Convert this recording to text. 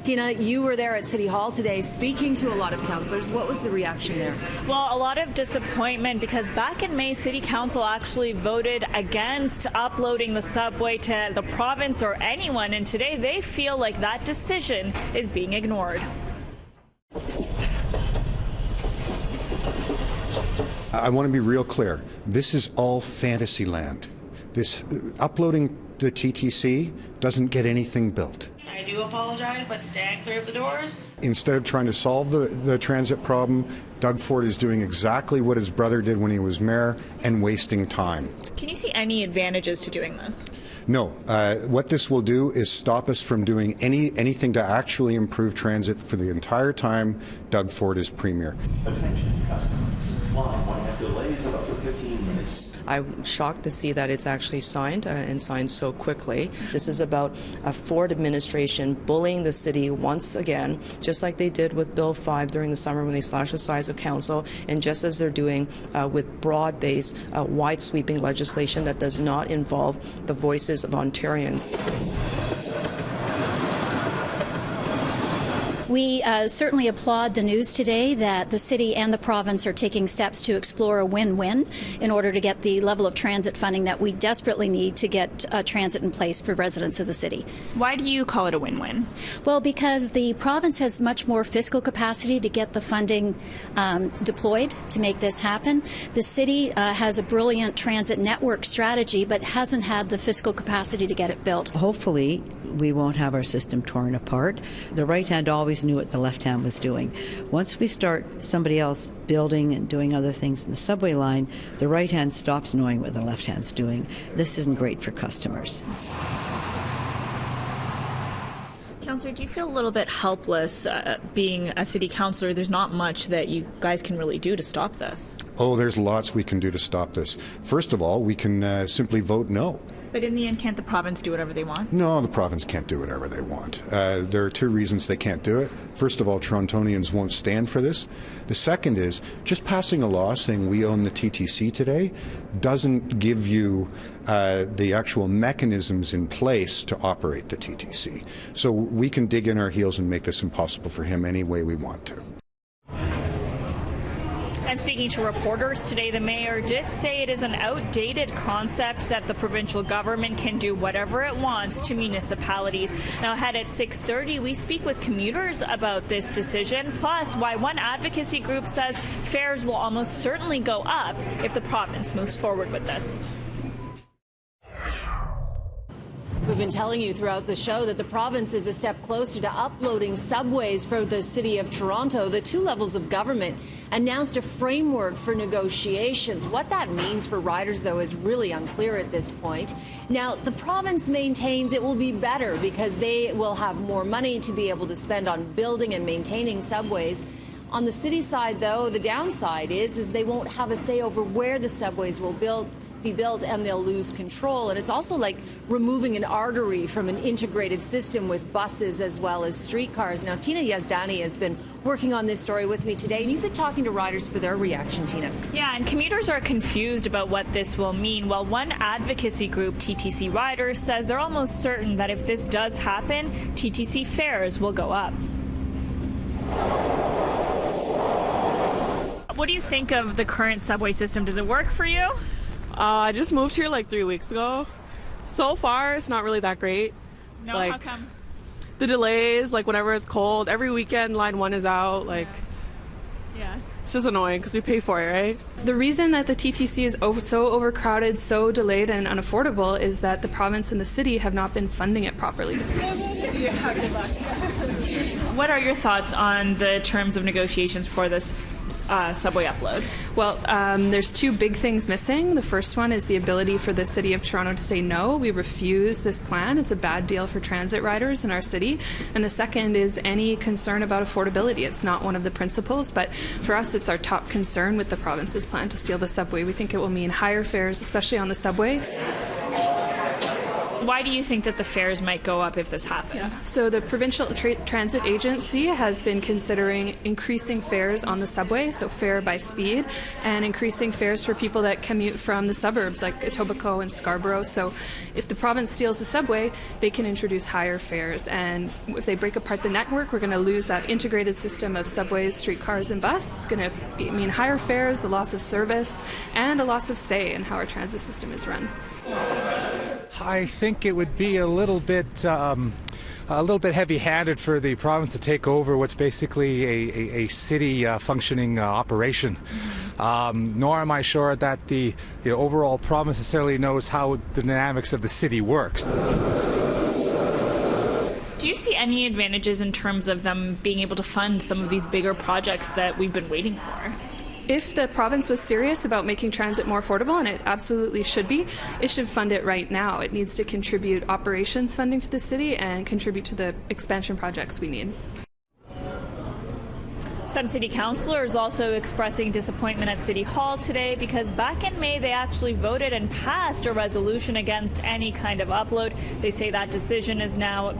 Tina, you were there at City Hall today speaking to a lot of councillors. What was the reaction there? Well, a lot of disappointment because back in May, City Council actually voted against uploading the subway to the province or anyone, and today they feel like that decision is being ignored. I want to be real clear. This is all fantasy land. This uploading the TTC doesn't get anything built. I do apologize, but stand clear of the doors. Instead of trying to solve the transit problem, Doug Ford is doing exactly what his brother did when he was mayor and wasting time. Can you see any advantages to doing this? No. What this will do is stop us from doing anything to actually improve transit for the entire time Doug Ford is premier. Attention customers. Line 1 has delays of up to 15 minutes. I'm shocked to see that it's actually signed and signed so quickly. This is about a Ford administration bullying the city once again, just like they did with Bill 5 during the summer when they slashed the size of council, and just as they're doing with broad-based, wide-sweeping legislation that does not involve the voices of Ontarians. We certainly applaud the news today that the city and the province are taking steps to explore a win-win in order to get the level of transit funding that we desperately need to get transit in place for residents of the city. Why do you call it a win-win? Well, because the province has much more fiscal capacity to get the funding deployed to make this happen. The city has a brilliant transit network strategy but hasn't had the fiscal capacity to get it built. Hopefully we won't have our system torn apart. The right hand always knew what the left hand was doing. Once we start somebody else building and doing other things in the subway line, the right hand stops knowing what the left hand's doing. This isn't great for customers. Councillor, do you feel a little bit helpless being a city councillor? There's not much that you guys can really do to stop this. Oh, there's lots we can do to stop this. First of all, we can simply vote no. But in the end, can't the province do whatever they want? No, the province can't do whatever they want. There are two reasons they can't do it. First of all, Torontonians won't stand for this. The second is just passing a law saying we own the TTC today doesn't give you the actual mechanisms in place to operate the TTC. So we can dig in our heels and make this impossible for him any way we want to. And speaking to reporters today, the mayor did say it is an outdated concept that the provincial government can do whatever it wants to municipalities. Now ahead at 6:30, we speak with commuters about this decision, plus why one advocacy group says fares will almost certainly go up if the province moves forward with this. We've been telling you throughout the show that the province is a step closer to uploading subways for the City of Toronto. The two levels of government announced a framework for negotiations. What that means for riders, though, is really unclear at this point. Now, the province maintains it will be better because they will have more money to be able to spend on building and maintaining subways. On the city side, though, the downside is they won't have a say over where the subways will be built, and they'll lose control. And it's also like removing an artery from an integrated system with buses as well as streetcars. Now, Tina Yazdani has been working on this story with me today, and you've been talking to riders for their reaction, Tina. Yeah, and commuters are confused about what this will mean. Well, one advocacy group, TTC Riders, says they're almost certain that if this does happen, TTC fares will go up. What do you think of the current subway system? Does it work for you? I just moved here like 3 weeks ago. So far, it's not really that great. No, like, how come? The delays, like whenever it's cold, every weekend line 1 is out. Like, yeah. It's just annoying because we pay for it, right? The reason that the TTC is so overcrowded, so delayed and unaffordable is that the province and the city have not been funding it properly. What are your thoughts on the terms of negotiations for this subway upload? Well, there's two big things missing. The first one is the ability for the City of Toronto to say no, we refuse this plan. It's a bad deal for transit riders in our city. And the second is any concern about affordability. It's not one of the principles, but for us it's our top concern with the province's plan to steal the subway. We think it will mean higher fares, especially on the subway. Why do you think that the fares might go up if this happens? So the Provincial Transit Agency has been considering increasing fares on the subway, so fare by speed, and increasing fares for people that commute from the suburbs like Etobicoke and Scarborough. So if the province steals the subway, they can introduce higher fares. And if they break apart the network, we're going to lose that integrated system of subways, streetcars, and bus. It's going to mean higher fares, a loss of service, and a loss of say in how our transit system is run. I think it would be a little bit heavy-handed for the province to take over what's basically a city functioning operation. Nor am I sure that the overall province necessarily knows how the dynamics of the city works. Do you see any advantages in terms of them being able to fund some of these bigger projects that we've been waiting for? If the province was serious about making transit more affordable, and it absolutely should be, it should fund it right now. It needs to contribute operations funding to the city and contribute to the expansion projects we need. Some city councillors also expressing disappointment at City Hall today because back in May they actually voted and passed a resolution against any kind of upload. They say that decision is now